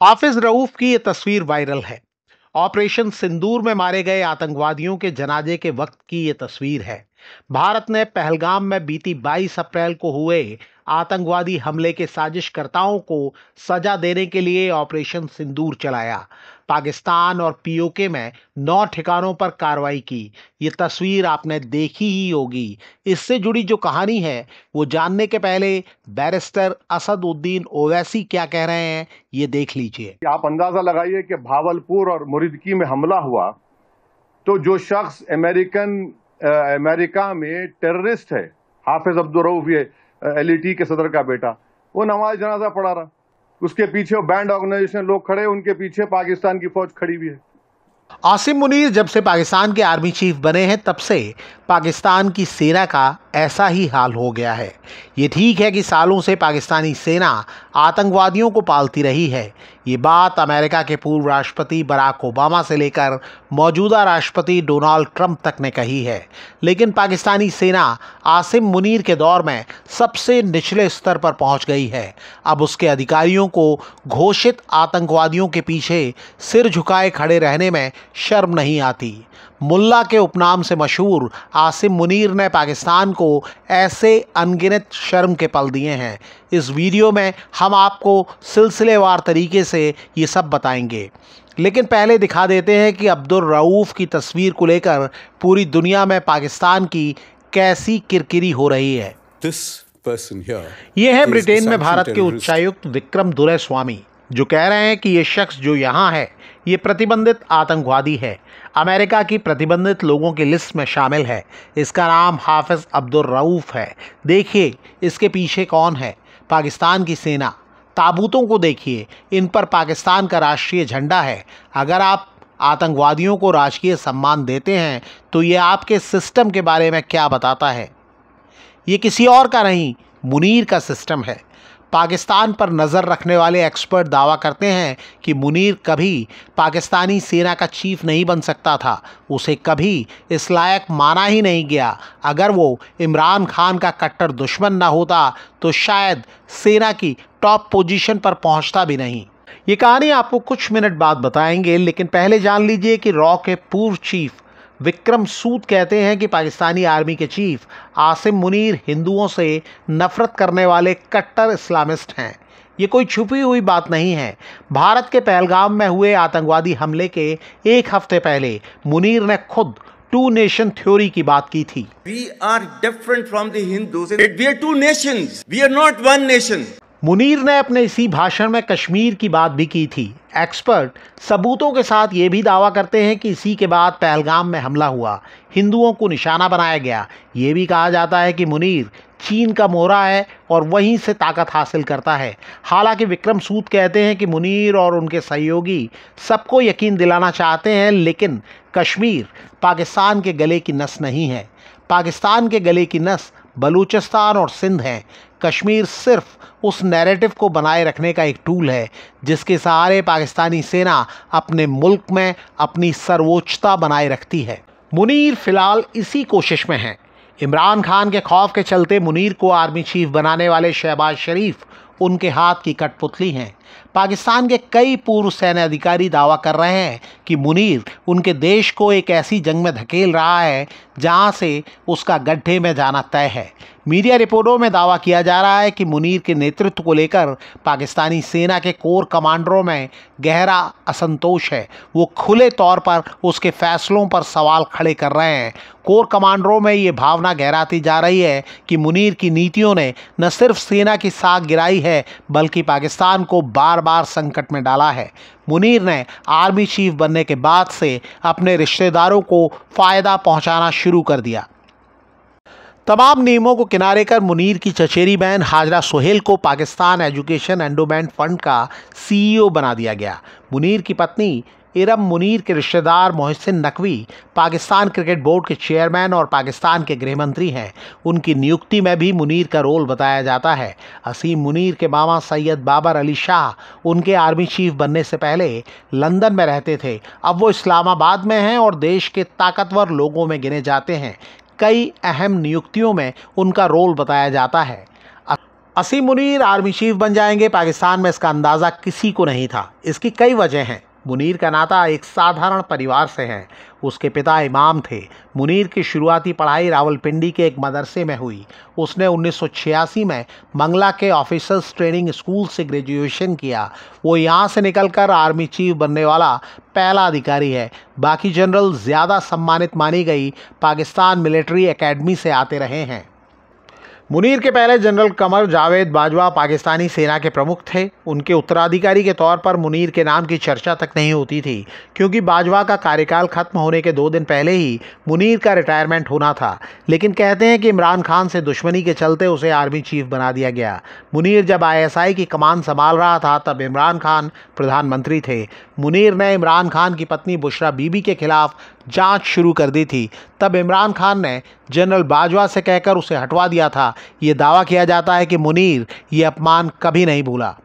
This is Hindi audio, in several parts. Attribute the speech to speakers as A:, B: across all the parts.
A: हाफिज रऊफ की ये तस्वीर वायरल है। ऑपरेशन सिंदूर में मारे गए आतंकवादियों के जनाजे के वक्त की ये तस्वीर है। भारत ने पहलगाम में बीती 22 अप्रैल को हुए आतंकवादी हमले के साजिशकर्ताओं को सजा देने के लिए ऑपरेशन सिंदूर चलाया। पाकिस्तान और पीओके में 9 ठिकानों पर कार्रवाई की। ये तस्वीर आपने देखी ही होगी। इससे जुड़ी जो कहानी है वो जानने के पहले बैरिस्टर असदुद्दीन ओवैसी क्या कह रहे हैं ये देख लीजिए।
B: आप अंदाजा लगाइए कि भावलपुर और मुरीदकी में हमला हुआ तो जो शख्स अमेरिका में टेररिस्ट है, हाफिज अब्दुल रऊफ, ये एलईटी के सदर का बेटा, वो नमाज जनाजा पढ़ा रहा। उसके पीछे बैंड ऑर्गेनाइजेशन लोग खड़े, उनके पीछे पाकिस्तान की फौज खड़ी हुई है।
A: आसिम मुनीर जब से पाकिस्तान के आर्मी चीफ बने हैं तब से पाकिस्तान की सेना का ऐसा ही हाल हो गया है। ये ठीक है कि सालों से पाकिस्तानी सेना आतंकवादियों को पालती रही है। ये बात अमेरिका के पूर्व राष्ट्रपति बराक ओबामा से लेकर मौजूदा राष्ट्रपति डोनाल्ड ट्रंप तक ने कही है। लेकिन पाकिस्तानी सेना आसिम मुनीर के दौर में सबसे निचले स्तर पर पहुंच गई है। अब उसके अधिकारियों को घोषित आतंकवादियों के पीछे सिर झुकाए खड़े रहने में शर्म नहीं आती। मुल्ला के उपनाम से मशहूर आसिम मुनीर ने पाकिस्तान को ऐसे अनगिनत शर्म के पल दिए हैं। इस वीडियो में हम आपको सिलसिलेवार तरीके से ये सब बताएंगे, लेकिन पहले दिखा देते हैं कि अब्दुल रऊफ की तस्वीर को लेकर पूरी दुनिया में पाकिस्तान की कैसी किरकिरी हो रही है। ये है ब्रिटेन में भारत के उच्चायुक्त विक्रम दुरैस्वामी, जो कह रहे हैं कि ये शख्स जो यहाँ है ये प्रतिबंधित आतंकवादी है, अमेरिका की प्रतिबंधित लोगों की लिस्ट में शामिल है। इसका नाम हाफिज अब्दुल रऊफ है। देखिए इसके पीछे कौन है, पाकिस्तान की सेना। ताबूतों को देखिए, इन पर पाकिस्तान का राष्ट्रीय झंडा है। अगर आप आतंकवादियों को राजकीय सम्मान देते हैं तो ये आपके सिस्टम के बारे में क्या बताता है? ये किसी और का नहीं, मुनीर का सिस्टम है। पाकिस्तान पर नज़र रखने वाले एक्सपर्ट दावा करते हैं कि मुनीर कभी पाकिस्तानी सेना का चीफ नहीं बन सकता था। उसे कभी इस लायक माना ही नहीं गया। अगर वो इमरान खान का कट्टर दुश्मन ना होता तो शायद सेना की टॉप पोजीशन पर पहुंचता भी नहीं। ये कहानी आपको कुछ मिनट बाद बताएंगे, लेकिन पहले जान लीजिए कि रॉ के पूर्व चीफ विक्रम सूद कहते हैं कि पाकिस्तानी आर्मी के चीफ आसिम मुनीर हिंदुओं से नफरत करने वाले कट्टर इस्लामिस्ट हैं। ये कोई छुपी हुई बात नहीं है। भारत के पहलगाम में हुए आतंकवादी हमले के एक हफ्ते पहले मुनीर ने खुद 2 नेशन थ्योरी की बात की थी।
C: We are different from the Hindus. We are 2 nations. We are not 1 nation.
A: Munir ने अपने इसी भाषण में कश्मीर की बात भी की थी। एक्सपर्ट सबूतों के साथ ये भी दावा करते हैं कि इसी के बाद पहलगाम में हमला हुआ, हिंदुओं को निशाना बनाया गया। ये भी कहा जाता है कि मुनीर चीन का मोहरा है और वहीं से ताकत हासिल करता है। हालांकि विक्रम सूद कहते हैं कि मुनीर और उनके सहयोगी सबको यकीन दिलाना चाहते हैं, लेकिन कश्मीर पाकिस्तान के गले की नस नहीं है। पाकिस्तान के गले की नस बलूचिस्तान और सिंध है। कश्मीर सिर्फ उस नैरेटिव को बनाए रखने का एक टूल है जिसके सहारे पाकिस्तानी सेना अपने मुल्क में अपनी सर्वोच्चता बनाए रखती है। मुनीर फिलहाल इसी कोशिश में है। इमरान खान के खौफ के चलते मुनीर को आर्मी चीफ बनाने वाले शहबाज शरीफ उनके हाथ की कठपुतली हैं। पाकिस्तान के कई पूर्व सैन्य अधिकारी दावा कर रहे हैं कि मुनीर उनके देश को एक ऐसी जंग में धकेल रहा है जहां से उसका गड्ढे में जाना तय है। मीडिया रिपोर्टों में दावा किया जा रहा है कि मुनीर के नेतृत्व को लेकर पाकिस्तानी सेना के कोर कमांडरों में गहरा असंतोष है। वो खुले तौर पर उसके फैसलों पर सवाल खड़े कर रहे हैं। कोर कमांडरों में ये भावना गहराती जा रही है कि मुनीर की नीतियों ने न सिर्फ सेना की साख गिराई है बल्कि पाकिस्तान को बार बार संकट में डाला है। मुनीर ने आर्मी चीफ बनने के बाद से अपने रिश्तेदारों को फ़ायदा पहुंचाना शुरू कर दिया। तमाम नियमों को किनारे कर मुनीर की चचेरी बहन हाजरा सोहेल को पाकिस्तान एजुकेशन एंडोमेंट फंड का CEO बना दिया गया। मुनीर की पत्नी इरम मुनीर के रिश्तेदार मोहसिन नकवी पाकिस्तान क्रिकेट बोर्ड के चेयरमैन और पाकिस्तान के गृह मंत्री हैं। उनकी नियुक्ति में भी मुनीर का रोल बताया जाता है। असीम मुनीर के मामा सैयद बाबर अली शाह उनके आर्मी चीफ बनने से पहले लंदन में रहते थे। अब वो इस्लामाबाद में हैं और देश के ताकतवर लोगों में गिने जाते हैं। कई अहम नियुक्तियों में उनका रोल बताया जाता है। असीम मुनीर आर्मी चीफ बन जाएंगे पाकिस्तान में, इसका अंदाज़ा किसी को नहीं था। इसकी कई वजह हैं। मुनीर का नाता एक साधारण परिवार से है। उसके पिता इमाम थे। मुनीर की शुरुआती पढ़ाई रावलपिंडी के एक मदरसे में हुई। उसने 1986 में मंगला के ऑफिसर्स ट्रेनिंग स्कूल से ग्रेजुएशन किया। वो यहाँ से निकलकर आर्मी चीफ बनने वाला पहला अधिकारी है। बाकी जनरल ज़्यादा सम्मानित मानी गई पाकिस्तान मिलिट्री एकेडमी से आते रहे हैं। मुनीर के पहले जनरल कमर जावेद बाजवा पाकिस्तानी सेना के प्रमुख थे। उनके उत्तराधिकारी के तौर पर मुनीर के नाम की चर्चा तक नहीं होती थी, क्योंकि बाजवा का कार्यकाल खत्म होने के 2 दिन पहले ही मुनीर का रिटायरमेंट होना था। लेकिन कहते हैं कि इमरान खान से दुश्मनी के चलते उसे आर्मी चीफ बना दिया गया। मुनीर जब ISI की कमान संभाल रहा था तब इमरान खान प्रधानमंत्री थे। मुनीर ने इमरान खान की पत्नी बुशरा बीबी के खिलाफ जांच शुरू कर दी थी। तब इमरान खान ने जनरल बाजवा से कहकर उसे हटवा दिया था। ये दावा किया जाता है कि मुनीर ये अपमान कभी नहीं भूला।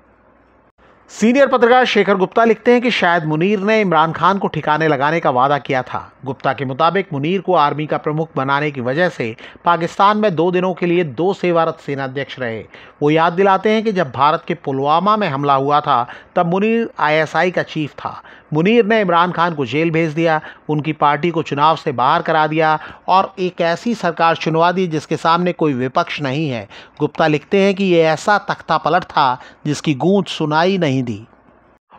A: सीनियर पत्रकार शेखर गुप्ता लिखते हैं कि शायद मुनीर ने इमरान खान को ठिकाने लगाने का वादा किया था। गुप्ता के मुताबिक मुनीर को आर्मी का प्रमुख बनाने की वजह से पाकिस्तान में 2 दिनों के लिए 2 सेवारत सेनाध्यक्ष रहे। वो याद दिलाते हैं कि जब भारत के पुलवामा में हमला हुआ था तब मुनीर ISI का चीफ था। मुनीर ने इमरान खान को जेल भेज दिया, उनकी पार्टी को चुनाव से बाहर करा दिया और एक ऐसी सरकार चुनवा दी जिसके सामने कोई विपक्ष नहीं है। गुप्ता लिखते हैं कि ये ऐसा तख्ता पलट था जिसकी गूंज सुनाई नहीं दी।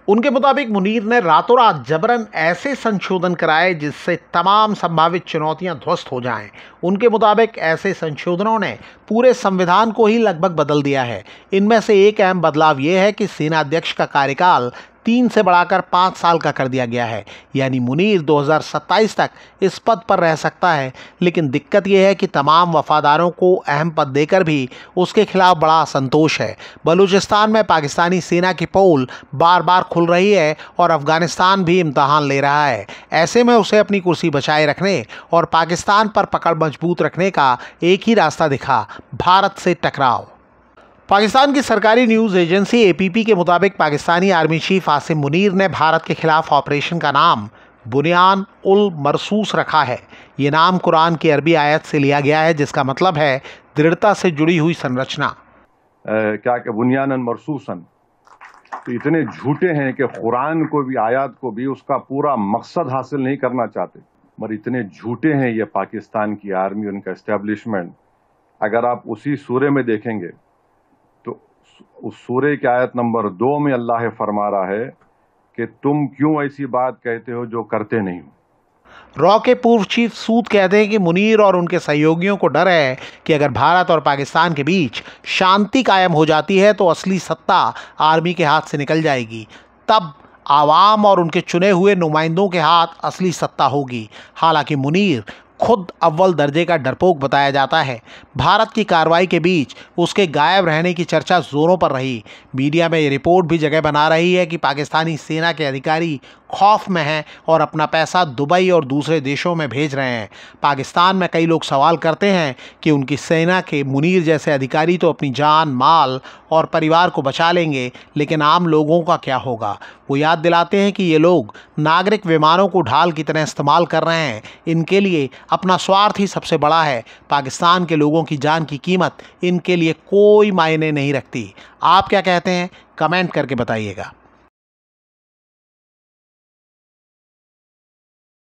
A: उनके मुताबिक मुनीर ने रातों रात जबरन ऐसे संशोधन कराए जिससे तमाम संभावित चुनौतियां ध्वस्त हो जाएं। उनके मुताबिक ऐसे संशोधनों ने पूरे संविधान को ही लगभग बदल दिया है। इनमें से एक अहम बदलाव यह है कि सेनाध्यक्ष का कार्यकाल 3 से बढ़ाकर 5 साल का कर दिया गया है। यानी मुनीर 2027 तक इस पद पर रह सकता है। लेकिन दिक्कत यह है कि तमाम वफादारों को अहम पद देकर भी उसके खिलाफ बड़ा असंतोष है। बलूचिस्तान में पाकिस्तानी सेना की पोल बार बार खुल रही है और अफगानिस्तान भी इम्तहान ले रहा है। ऐसे में उसे अपनी कुर्सी बचाए रखने और पाकिस्तान पर पकड़ मजबूत रखने का एक ही रास्ता दिखा, भारत से टकराव। पाकिस्तान की सरकारी न्यूज़ एजेंसी APP के मुताबिक पाकिस्तानी आर्मी चीफ आसिम मुनीर ने भारत के खिलाफ ऑपरेशन का नाम बुनियान उल मरसूस रखा है। ये नाम कुरान की अरबी आयत से लिया गया है जिसका मतलब है दृढ़ता से जुड़ी हुई संरचना।
B: क्या कि बुनियान मरसूसन तो इतने झूठे हैं कि कुरान को भी आयत को भी उसका पूरा मकसद हासिल नहीं करना चाहते। मगर इतने झूठे हैं ये पाकिस्तान की आर्मी, उनका एस्टेब्लिशमेंट। अगर आप उसी सूरे में देखेंगे तो उस सूरे की आयत नंबर 2 में अल्लाह फरमा रहा है कि तुम क्यों ऐसी बात कहते हो जो करते नहीं हो।
A: रॉ के पूर्व चीफ सूद कहते हैं कि मुनीर और उनके सहयोगियों को डर है कि अगर भारत और पाकिस्तान के बीच शांति कायम हो जाती है तो असली सत्ता आर्मी के हाथ से निकल जाएगी। तब आवाम और उनके चुने हुए नुमाइंदों के हाथ असली सत्ता होगी। हालांकि मुनीर खुद अव्वल दर्जे का डरपोक बताया जाता है। भारत की कार्रवाई के बीच उसके गायब रहने की चर्चा जोरों पर रही। मीडिया में ये रिपोर्ट भी जगह बना रही है कि पाकिस्तानी सेना के अधिकारी खौफ में हैं और अपना पैसा दुबई और दूसरे देशों में भेज रहे हैं। पाकिस्तान में कई लोग सवाल करते हैं कि उनकी सेना के मुनीर जैसे अधिकारी तो अपनी जान, माल और परिवार को बचा लेंगे, लेकिन आम लोगों का क्या होगा। वो याद दिलाते हैं कि ये लोग नागरिक विमानों को ढाल की तरह इस्तेमाल कर रहे हैं। इनके लिए अपना स्वार्थ ही सबसे बड़ा है। पाकिस्तान के लोगों की जान की कीमत इनके लिए कोई मायने नहीं रखती। आप क्या कहते हैं? कमेंट करके बताइएगा।